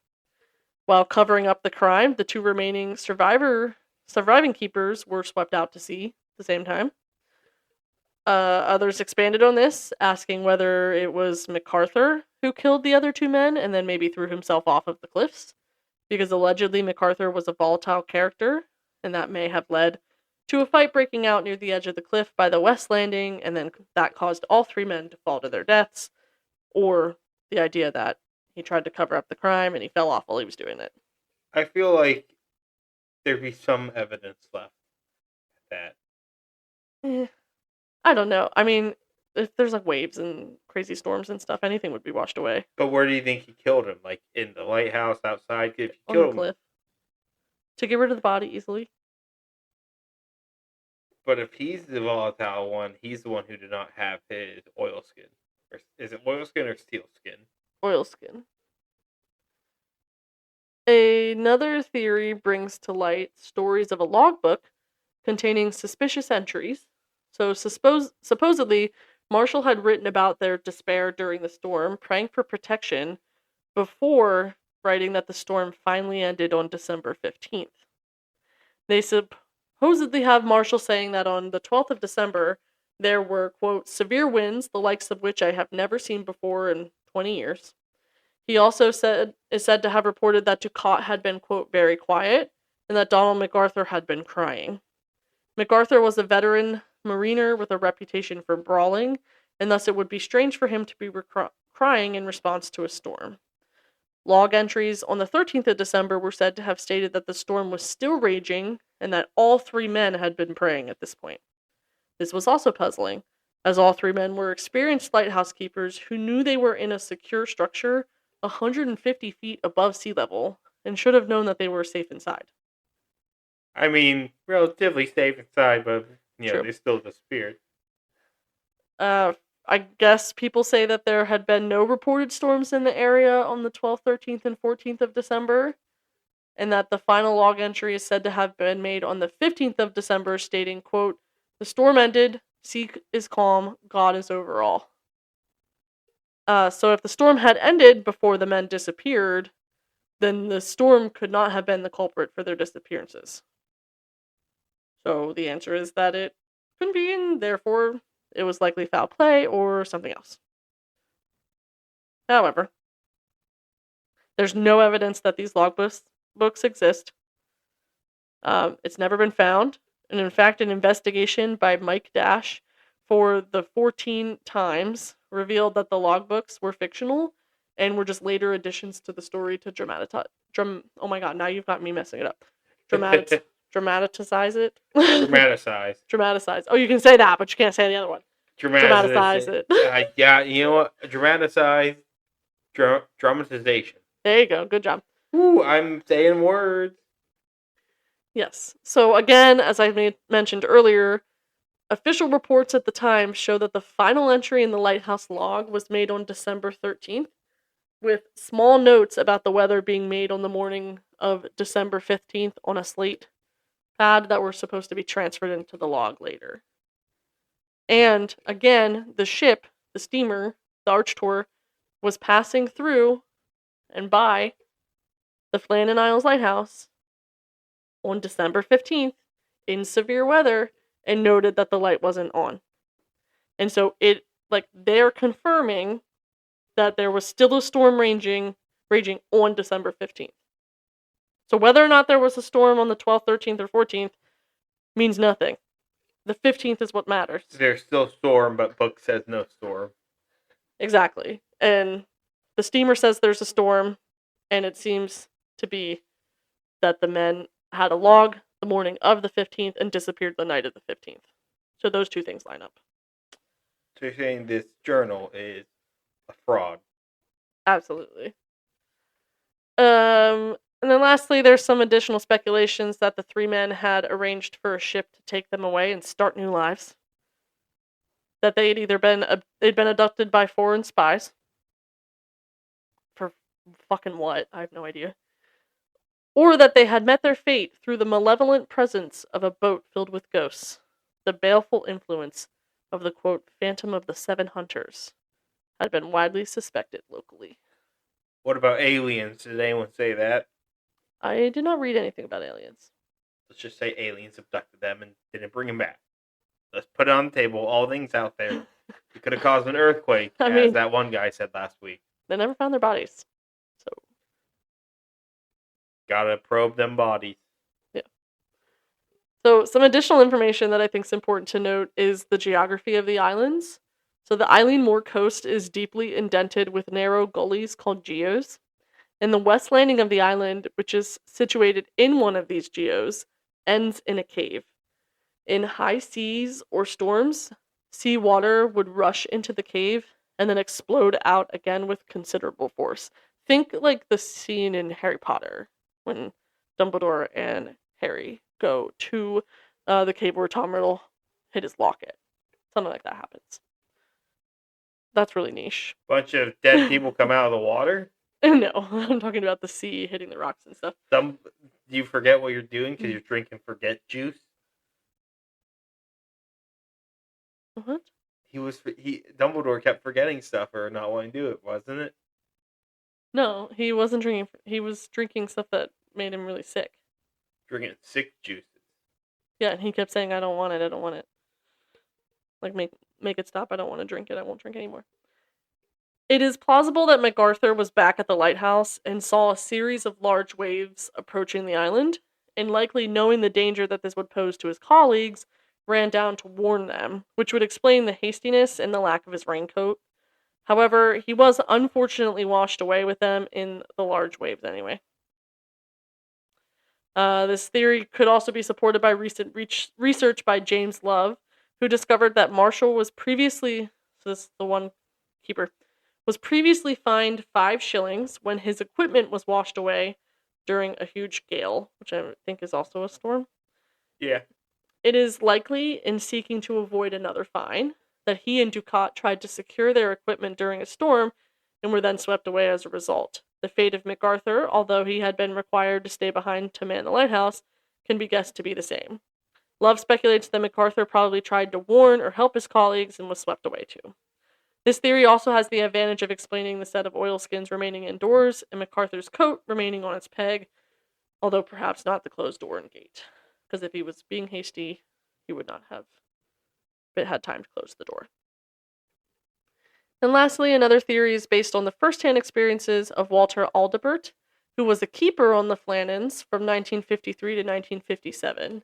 While covering up the crime, the two remaining surviving keepers were swept out to sea at the same time. Others expanded on this, asking whether it was MacArthur who killed the other two men and then maybe threw himself off of the cliffs, because allegedly MacArthur was a volatile character, and that may have led to a fight breaking out near the edge of the cliff by the west landing, and then that caused all three men to fall to their deaths, or the idea that he tried to cover up the crime and he fell off while he was doing it. I feel like there'd be some evidence left that. I don't know. I mean, if there's like waves and crazy storms and stuff, anything would be washed away. But where do you think he killed him? Like in the lighthouse outside? If you On killed the him, cliff. To get rid of the body easily. but if he's the volatile one, he's the one who did not have his oil skin. Or is it oil skin or steel skin? Oil skin. Another theory brings to light stories of a logbook containing suspicious entries. So supposedly, Marshall had written about their despair during the storm, praying for protection, before writing that the storm finally ended on December 15th. They supposedly have Marshall saying that on the 12th of December, there were, quote, severe winds, the likes of which I have never seen before in 20 years. He also is said to have reported that Ducat had been, quote, very quiet, and that Donald MacArthur had been crying. MacArthur was a veteran mariner with a reputation for brawling, and thus it would be strange for him to be crying in response to a storm. Log entries on the 13th of December were said to have stated that the storm was still raging, and that all three men had been praying at this point. This was also puzzling, as all three men were experienced lighthouse keepers who knew they were in a secure structure 150 feet above sea level, and should have known that they were safe inside. I mean, relatively safe inside, but True. they still disappeared. I guess people say that there had been no reported storms in the area on the 12th, 13th, and 14th of December, and that the final log entry is said to have been made on the 15th of December, stating, quote, the storm ended, sea is calm, God is over all. So if the storm had ended before the men disappeared, then the storm could not have been the culprit for their disappearances. So the answer is that it couldn't be, and therefore it was likely foul play or something else. However, there's no evidence that these logbooks exist. It's never been found, and in fact, an investigation by Mike Dash for the 14 times revealed that the logbooks were fictional and were just later additions to the story to dramatize. Oh my god, now you've got me messing it up. Dramatize it. Dramatize. Dramatize. Oh, you can say that, but you can't say the other one. Dramatize it. Yeah, you know what? Dramatize. Dramatization. There you go. Good job. Ooh, I'm saying words. Yes. So again, as I mentioned earlier, official reports at the time show that the final entry in the lighthouse log was made on December 13th, with small notes about the weather being made on the morning of December 15th on a slate pad that were supposed to be transferred into the log later. And again, the ship, the steamer, the Archtor, was passing through and by the Flannan Isle Lighthouse on December 15th in severe weather and noted that the light wasn't on. And so they're confirming that there was still a storm raging on December 15th. So whether or not there was a storm on the 12th, 13th, or 14th means nothing. The 15th is what matters. There's still storm, but book says no storm. Exactly. And the steamer says there's a storm, and it seems to be that the men had a log the morning of the 15th and disappeared the night of the 15th. So those two things line up. So you're saying this journal is a fraud? Absolutely. And then lastly, there's some additional speculations that the three men had arranged for a ship to take them away and start new lives. That they'd been abducted by foreign spies. For fucking what? I have no idea. Or that they had met their fate through the malevolent presence of a boat filled with ghosts. The baleful influence of the, quote, Phantom of the Seven Hunters had been widely suspected locally. What about aliens? Did anyone say that? I did not read anything about aliens. Let's just say aliens abducted them and didn't bring them back. Let's put it on the table. All things out there. It could have caused an earthquake, as that one guy said last week. They never found their bodies. So gotta probe them bodies. Yeah. So some additional information that I think is important to note is the geography of the islands. So the Eilean Moor coast is deeply indented with narrow gullies called geos. And the west landing of the island, which is situated in one of these geos, ends in a cave. In high seas or storms, sea water would rush into the cave and then explode out again with considerable force. Think like the scene in Harry Potter when Dumbledore and Harry go to the cave where Tom Riddle hit his locket. Something like that happens. That's really niche. Bunch of dead people come out of the water? No, I'm talking about the sea hitting the rocks and stuff. Do you forget what you're doing because you're drinking forget juice? What? Dumbledore kept forgetting stuff or not wanting to do it, wasn't it? No, he wasn't drinking. He was drinking stuff that made him really sick. Drinking sick juices. Yeah, and he kept saying, "I don't want it. I don't want it." Like make it stop. I don't want to drink it. I won't drink anymore. It is plausible that MacArthur was back at the lighthouse and saw a series of large waves approaching the island, and likely knowing the danger that this would pose to his colleagues, ran down to warn them, which would explain the hastiness and the lack of his raincoat. However, he was unfortunately washed away with them in the large waves anyway. This theory could also be supported by recent research by James Love, who discovered that Marshall was previously, so this is the one keeper, was previously fined 5 shillings when his equipment was washed away during a huge gale, which I think is also a storm. Yeah. It is likely, in seeking to avoid another fine, that he and Ducat tried to secure their equipment during a storm and were then swept away as a result. The fate of MacArthur, although he had been required to stay behind to man the lighthouse, can be guessed to be the same. Love speculates that MacArthur probably tried to warn or help his colleagues and was swept away too. This theory also has the advantage of explaining the set of oilskins remaining indoors and MacArthur's coat remaining on its peg, although perhaps not the closed door and gate. Because if he was being hasty, he would not have had time to close the door. And lastly, another theory is based on the first-hand experiences of Walter Aldebert, who was a keeper on the Flannans from 1953 to 1957.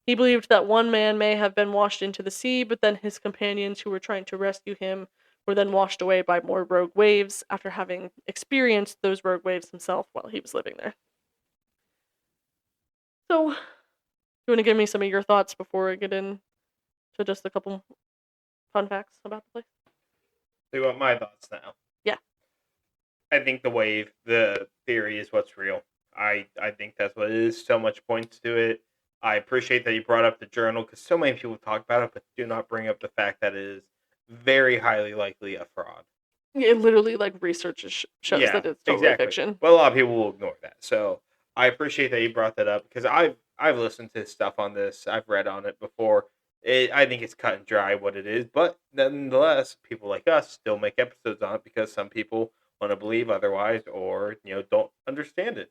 He believed that one man may have been washed into the sea, but then his companions who were trying to rescue him were then washed away by more rogue waves after having experienced those rogue waves himself while he was living there. So, you want to give me some of your thoughts before I get into just a couple fun facts about the place? So you want my thoughts now? Yeah. I think the theory is what's real. I think that's what it is. So much points to it. I appreciate that you brought up the journal because so many people talk about it, but do not bring up the fact that it is very highly likely a fraud. It literally, research shows that it's totally fiction. But a lot of people will ignore that. So I appreciate that you brought that up because I've listened to stuff on this. I've read on it before. I think it's cut and dry what it is, but nonetheless, people like us still make episodes on it because some people want to believe otherwise or don't understand it.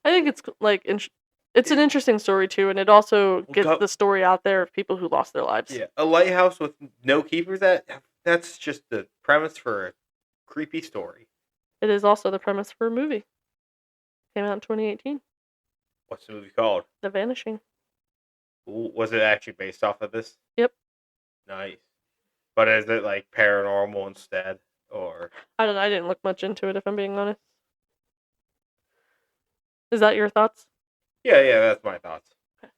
I think it's it's an interesting story too, and it also gets the story out there of people who lost their lives. Yeah, a lighthouse with no keepers. That's just the premise for a creepy story. It is also the premise for a movie. Came out in 2018. What's the movie called? The Vanishing. Ooh, was it actually based off of this? Yep. Nice. But is it paranormal instead, or? I don't know. I didn't look much into it, if I'm being honest. Is that your thoughts? Yeah, that's my thoughts. Okay.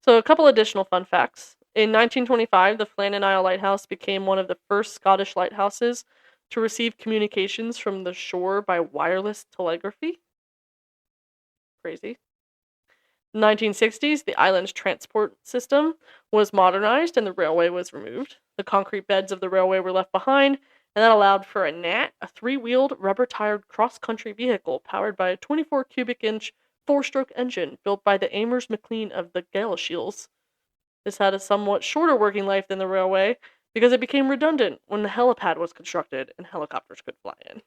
So a couple additional fun facts. In 1925, the Flannan Isle Lighthouse became one of the first Scottish lighthouses to receive communications from the shore by wireless telegraphy. Crazy. In the 1960s, the island's transport system was modernized and the railway was removed. The concrete beds of the railway were left behind, and that allowed for a Gnat, a 3-wheeled, rubber-tired cross-country vehicle powered by a 24 cubic inch 4-stroke engine built by the Amers McLean of the Gaelshiels. This had a somewhat shorter working life than the railway, because it became redundant when the helipad was constructed and helicopters could fly in.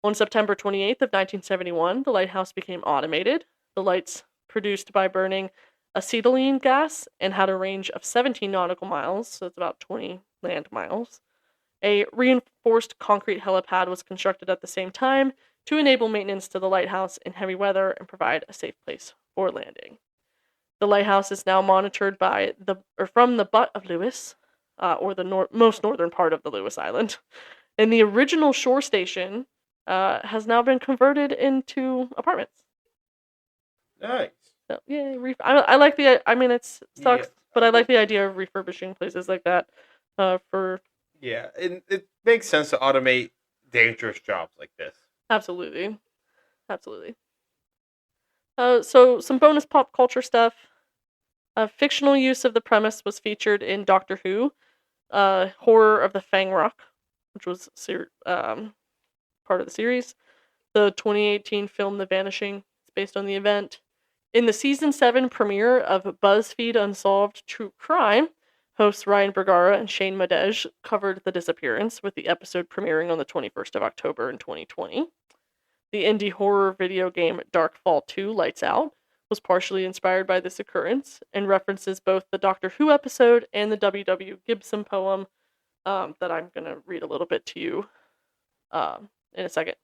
On September 28th of 1971, the lighthouse became automated. The lights produced by burning acetylene gas and had a range of 17 nautical miles, so it's about 20 land miles. A reinforced concrete helipad was constructed at the same time to enable maintenance to the lighthouse in heavy weather and provide a safe place for landing. The lighthouse is now monitored from the butt of Lewis, or the most northern part of the Lewis Island, and the original shore station has now been converted into apartments. Nice. So, yeah, I like the. I mean, it sucks, Yeah. but I like the idea of refurbishing places like that. Yeah, it makes sense to automate dangerous jobs like this. Absolutely. So some bonus pop culture stuff. Fictional use of the premise was featured in Doctor Who, Horror of the Fang Rock, which was part of the series. The 2018 film The Vanishing is based on the event. In the season 7 premiere of BuzzFeed Unsolved True Crime, hosts Ryan Bergara and Shane Madej covered the disappearance, with the episode premiering on the 21st of October in 2020. The indie horror video game Darkfall 2 Lights Out was partially inspired by this occurrence and references both the Doctor Who episode and the W.W. Gibson poem that I'm going to read a little bit to you in a second.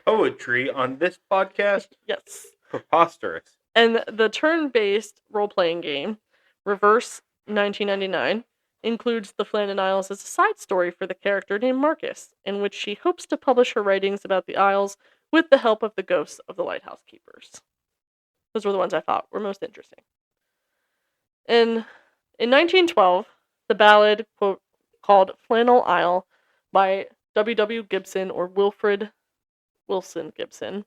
Poetry on this podcast? Yes. Preposterous. And the turn-based role-playing game, Reverse 1999, includes the Flannan Isles as a side story for the character named Marcus, in which she hopes to publish her writings about the Isles with the help of the ghosts of the lighthouse keepers. Those were the ones I thought were most interesting. In 1912, the ballad, quote, called Flannan Isle by W.W. Gibson or Wilfred Wilson Gibson,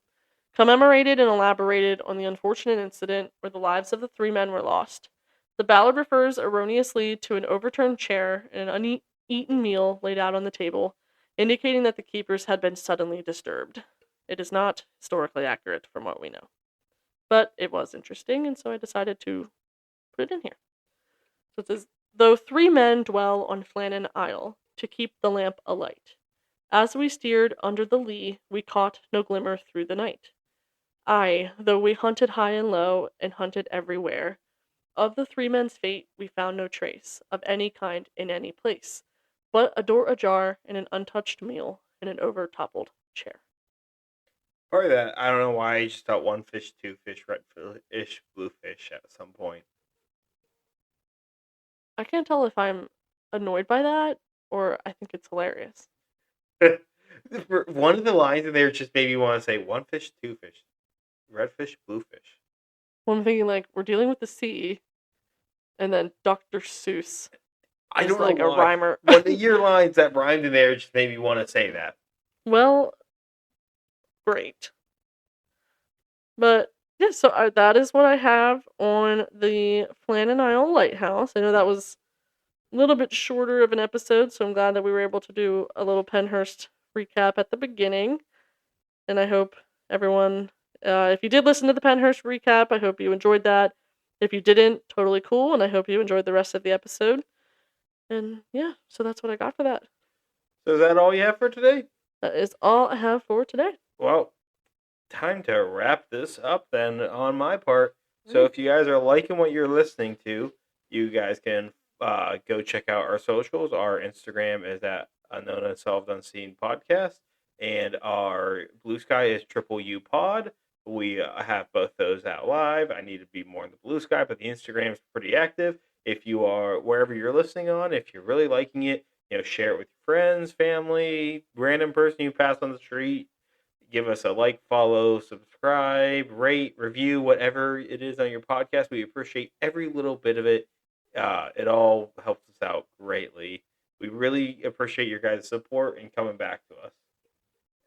commemorated and elaborated on the unfortunate incident where the lives of the 3 men were lost. The ballad refers erroneously to an overturned chair and an uneaten meal laid out on the table, indicating that the keepers had been suddenly disturbed. It is not historically accurate from what we know. But it was interesting, and so I decided to put it in here. So it says, though 3 men dwell on Flannan Isle to keep the lamp alight. As we steered under the lee, we caught no glimmer through the night. Aye, though we hunted high and low, and hunted everywhere, of the 3 men's fate we found no trace of any kind in any place, but a door ajar and an untouched meal and an over-toppled chair. Part of that, I don't know why I just thought 1 fish, 2 fish, red fish, blue fish at some point. I can't tell if I'm annoyed by that or I think it's hilarious. One of the lines in there just made me want to say 1 fish, 2 fish, red fish, blue fish. Well, I'm thinking like we're dealing with the sea, and then Dr. Seuss I is don't like know a why. rhymer. One of your lines that rhymed in there just made me want to say that. Well, great. But yeah, so that is what I have on the Flannan Isle Lighthouse. I know that was a little bit shorter of an episode, so I'm glad that we were able to do a little Pennhurst recap at the beginning. And I hope everyone, if you did listen to the Pennhurst recap, I hope you enjoyed that. If you didn't, totally cool, and I hope you enjoyed the rest of the episode. And yeah, so that's what I got for that. So is that all you have for today? That is all I have for today. Well, time to wrap this up then on my part. So if you guys are liking what you're listening to, you guys can go check out our socials. Our Instagram is at Unknown Unsolved Unseen Podcast, and our Blue Sky is Triple U Pod. We have both those out live. I need to be more in the Blue Sky, but the Instagram is pretty active. If you are wherever you're listening on, if you're really liking it, share it with your friends, family, random person you pass on the street. Give us a like, follow, subscribe, rate, review, whatever it is on your podcast. We appreciate every little bit of it. It all helps us out greatly. We really appreciate your guys' support and coming back to us.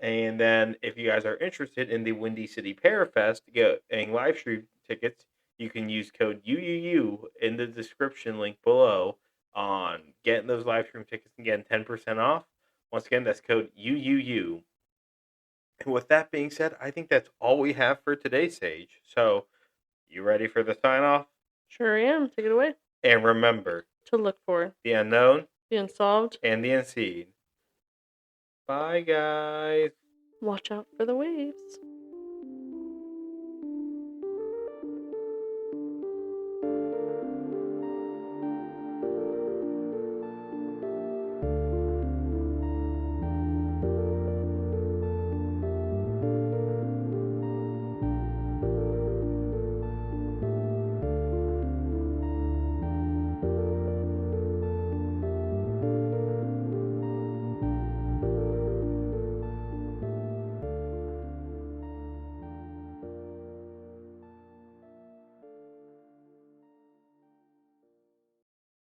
And then if you guys are interested in the Windy City Parafest getting live stream tickets, you can use code UUU in the description link below on getting those live stream tickets and getting 10% off. Once again, that's code UUU. And with that being said, I think that's all we have for today, Sage. So, you ready for the sign off? Sure am. Take it away. And remember to look for the unknown The unsolved. and the unseen. Bye, guys. Watch out for the waves.